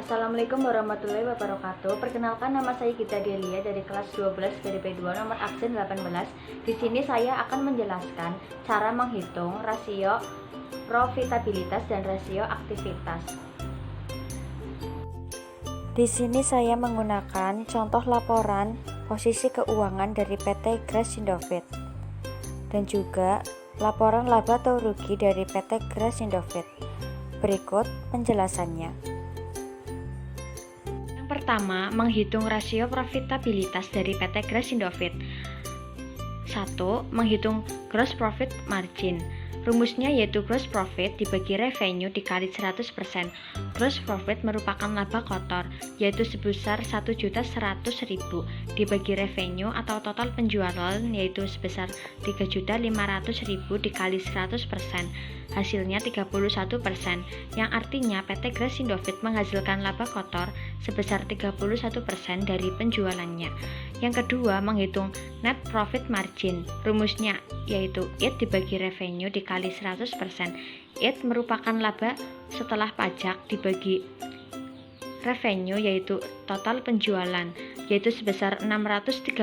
Assalamualaikum warahmatullahi wabarakatuh. Perkenalkan, nama saya Gita Delia dari kelas 12 BDP 2 nomor absen 18. Di sini saya akan menjelaskan cara menghitung rasio profitabilitas dan rasio aktivitas. Di sini saya menggunakan contoh laporan posisi keuangan dari PT Grass Indovet dan juga laporan laba atau rugi dari PT Grass Indovet. Berikut penjelasannya. Yang pertama, menghitung rasio profitabilitas dari PT Grass Indovet. 1. Menghitung gross profit margin. Rumusnya yaitu gross profit dibagi revenue dikali 100%. Gross profit merupakan laba kotor, yaitu sebesar 1.100.000 dibagi revenue atau total penjualan yaitu sebesar 3.500.000 dikali 100%. Hasilnya 31%, yang artinya PT Grass Indovet menghasilkan laba kotor sebesar 31% dari penjualannya. Yang kedua, menghitung net profit margin. Rumusnya yaitu IT dibagi revenue dikali 100%. IT merupakan laba setelah pajak dibagi revenue yaitu total penjualan yaitu sebesar 635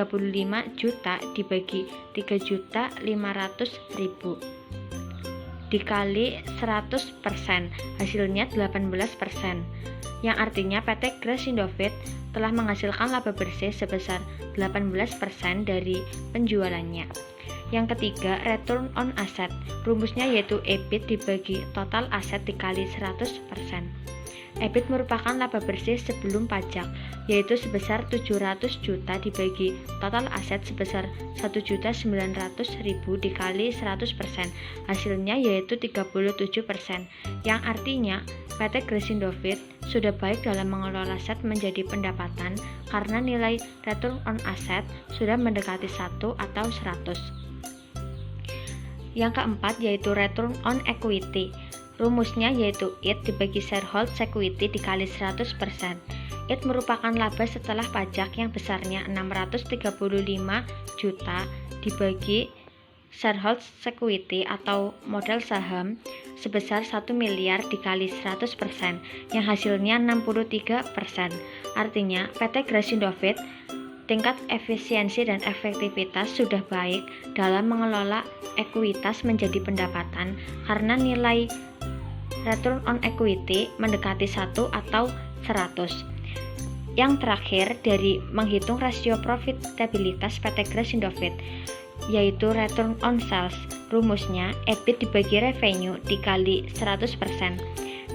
juta dibagi 3.500.000 dikali 100%, hasilnya 18%, yang artinya PT Grass Indovet telah menghasilkan laba bersih sebesar 18% dari penjualannya. Yang ketiga, return on asset. Rumusnya yaitu EBIT dibagi total aset dikali 100%. EBIT merupakan laba bersih sebelum pajak, yaitu sebesar 700 juta dibagi total aset sebesar 1.900.000 dikali 100%. Hasilnya yaitu 37%, yang artinya PT Grass Indovet sudah baik dalam mengelola aset menjadi pendapatan karena nilai return on asset sudah mendekati 1 atau 100. Yang keempat yaitu return on equity. Rumusnya yaitu IT dibagi shareholders equity dikali 100%. IT merupakan laba setelah pajak yang besarnya 635 juta dibagi shareholders equity atau modal saham sebesar 1 miliar dikali 100%, yang hasilnya 63%. Artinya PT Grass Indovet tingkat efisiensi dan efektivitas sudah baik dalam mengelola ekuitas menjadi pendapatan karena nilai return on equity mendekati 1 atau 100. Yang terakhir dari menghitung rasio profitabilitas PT Grass Indovet yaitu return on sales. Rumusnya EBIT dibagi revenue dikali 100%.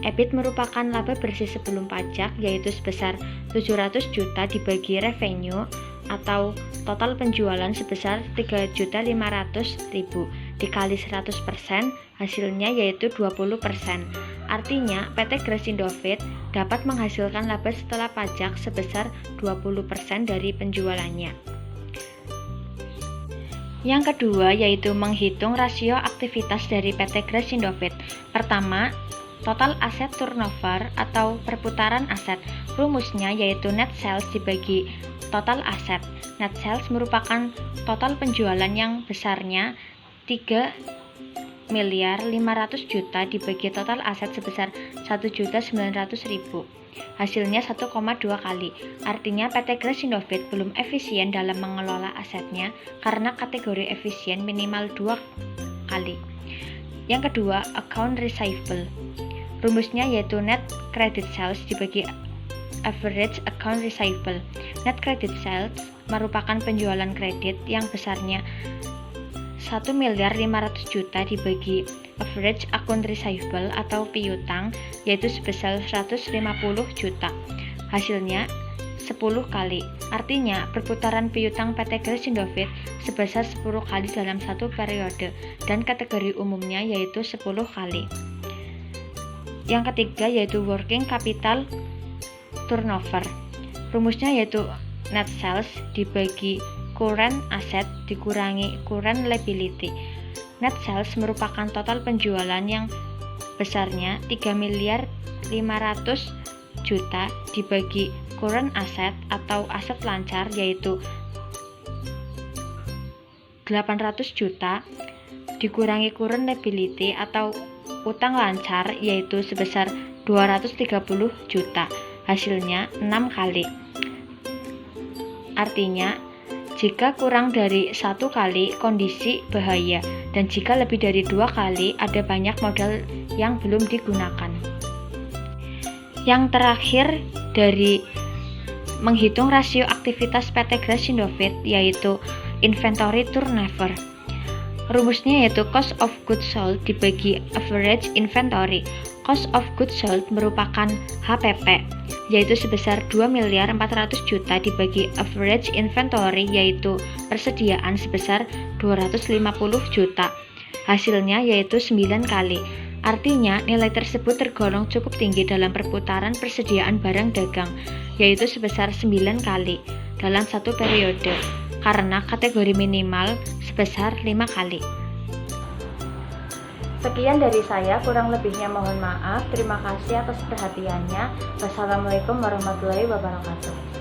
EBIT merupakan laba bersih sebelum pajak yaitu sebesar 700 juta dibagi revenue atau total penjualan sebesar 3.500.000 dikali 100%, hasilnya yaitu 20%. Artinya PT Grass Indovet dapat menghasilkan laba setelah pajak sebesar 20% dari penjualannya. Yang kedua yaitu menghitung rasio aktivitas dari PT Grass Indovet. Pertama, total aset turnover atau perputaran aset. Rumusnya yaitu net sales dibagi total aset. Net sales merupakan total penjualan yang besarnya 3.500.000 juta dibagi total aset sebesar 1.900.000. Hasilnya 1,2 kali. Artinya PT Grass Indovet belum efisien dalam mengelola asetnya karena kategori efisien minimal 2 kali. Yang kedua, account receivable. Rumusnya yaitu net credit sales dibagi average account receivable. Net credit sales merupakan penjualan kredit yang besarnya 1.500.000 juta dibagi average account receivable atau piutang yaitu sebesar 150 juta. Hasilnya 10 kali. Artinya perputaran piutang PT Grass Indovet sebesar 10 kali dalam satu periode dan kategori umumnya yaitu 10 kali. Yang ketiga yaitu working capital turnover. Rumusnya yaitu net sales dibagi current asset dikurangi current liability. Net sales merupakan total penjualan yang besarnya 3.500.000 juta dibagi current asset atau aset lancar yaitu 800 juta dikurangi current liability atau utang lancar yaitu sebesar 230 juta. hasilnya 6 kali. Artinya, jika kurang dari 1 kali kondisi bahaya, dan jika lebih dari 2 kali ada banyak modal yang belum digunakan. Yang terakhir dari menghitung rasio aktivitas PT Grass Indofit yaitu inventory turnover. Rumusnya yaitu cost of goods sold dibagi average inventory. Cost of goods sold merupakan HPP, yaitu sebesar 2.400.000.000 dibagi average inventory, yaitu persediaan sebesar 250 juta. Hasilnya yaitu 9 kali. Artinya nilai tersebut tergolong cukup tinggi dalam perputaran persediaan barang dagang, yaitu sebesar 9 kali dalam satu periode, karena kategori minimal sebesar 5 kali. Sekian dari saya, kurang lebihnya mohon maaf. Terima kasih atas perhatiannya. Wassalamualaikum warahmatullahi wabarakatuh.